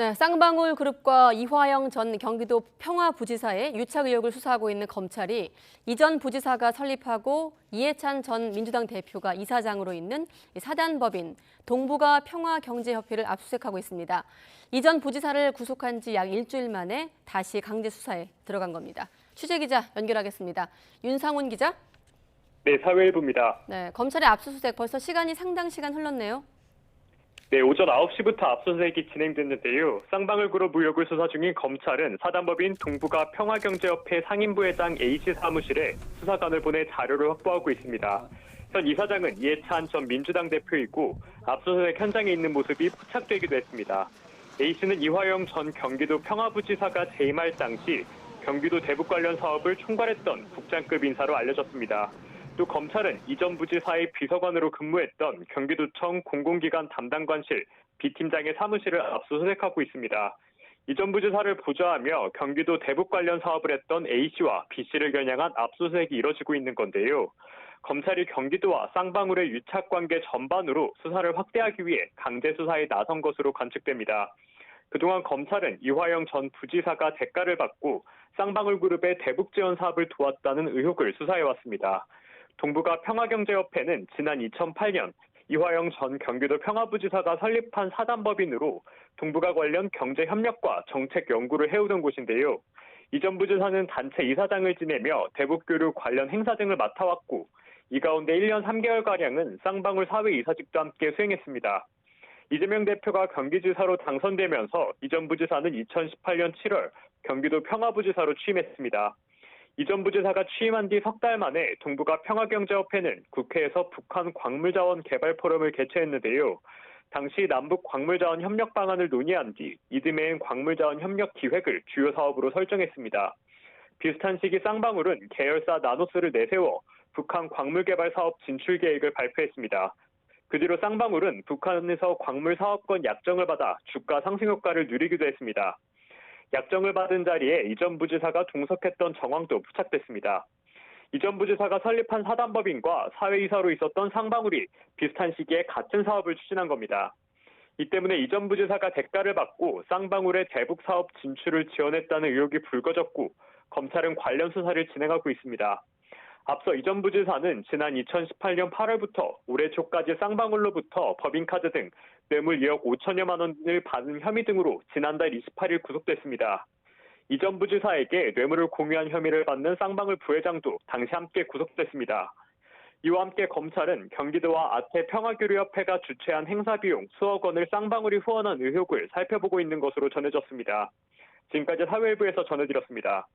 네, 쌍방울 그룹과 이화영 전 경기도 평화부지사의 유착 의혹을 수사하고 있는 검찰이 이전 부지사가 설립하고 이해찬 전 민주당 대표가 이사장으로 있는 사단법인 동북아 평화경제협회를 압수수색하고 있습니다. 이전 부지사를 구속한 지 약 일주일 만에 다시 강제 수사에 들어간 겁니다. 취재기자 연결하겠습니다. 윤상훈 기자. 네, 사회일부입니다. 네, 검찰의 압수수색 벌써 시간이 상당 시간 흘렀네요. 네, 오전 9시부터 압수수색이 진행됐는데요. 쌍방울 그룹 의혹을 수사 중인 검찰은 사단법인 동북아 평화경제협회 상임부회장 A씨 사무실에 수사관을 보내 자료를 확보하고 있습니다. 현 이사장은 이해찬 전 민주당 대표이고 압수수색 현장에 있는 모습이 포착되기도 했습니다. A씨는 이화영 전 경기도 평화부지사가 재임할 당시 경기도 대북 관련 사업을 총괄했던 국장급 인사로 알려졌습니다. 또 검찰은 이전 부지사의 비서관으로 근무했던 경기도청 공공기관 담당관실 B팀장의 사무실을 압수수색하고 있습니다. 이전 부지사를 보좌하며 경기도 대북 관련 사업을 했던 A씨와 B씨를 겨냥한 압수수색이 이뤄지고 있는 건데요. 검찰이 경기도와 쌍방울의 유착관계 전반으로 수사를 확대하기 위해 강제 수사에 나선 것으로 관측됩니다. 그동안 검찰은 이화영 전 부지사가 대가를 받고 쌍방울 그룹의 대북 지원 사업을 도왔다는 의혹을 수사해왔습니다. 동북아 평화경제협회는 지난 2008년 이화영 전 경기도 평화부지사가 설립한 사단법인으로 동북아 관련 경제협력과 정책 연구를 해오던 곳인데요. 이전 부지사는 단체 이사장을 지내며 대북교류 관련 행사 등을 맡아왔고 이 가운데 1년 3개월가량은 쌍방울 사회이사직도 함께 수행했습니다. 이재명 대표가 경기지사로 당선되면서 이전 부지사는 2018년 7월 경기도 평화부지사로 취임했습니다. 이전 부지사가 취임한 뒤 석 달 만에 동북아 평화경제협회는 국회에서 북한 광물자원 개발 포럼을 개최했는데요. 당시 남북 광물자원 협력 방안을 논의한 뒤 이듬해엔 광물자원 협력 기획을 주요 사업으로 설정했습니다. 비슷한 시기 쌍방울은 계열사 나노스를 내세워 북한 광물 개발 사업 진출 계획을 발표했습니다. 그 뒤로 쌍방울은 북한에서 광물 사업권 약정을 받아 주가 상승 효과를 누리기도 했습니다. 약정을 받은 자리에 이전 부지사가 동석했던 정황도 포착됐습니다. 이전 부지사가 설립한 사단법인과 사회이사로 있었던 쌍방울이 비슷한 시기에 같은 사업을 추진한 겁니다. 이 때문에 이전 부지사가 대가를 받고 쌍방울의 대북 사업 진출을 지원했다는 의혹이 불거졌고 검찰은 관련 수사를 진행하고 있습니다. 앞서 이전 부지사는 지난 2018년 8월부터 올해 초까지 쌍방울로부터 법인카드 등 뇌물 2억 5천여만 원을 받은 혐의 등으로 지난달 28일 구속됐습니다. 이전 부지사에게 뇌물을 공유한 혐의를 받는 쌍방울 부회장도 당시 함께 구속됐습니다. 이와 함께 검찰은 경기도와 아태평화교류협회가 주최한 행사 비용 수억 원을 쌍방울이 후원한 의혹을 살펴보고 있는 것으로 전해졌습니다. 지금까지 사회일부에서 전해드렸습니다.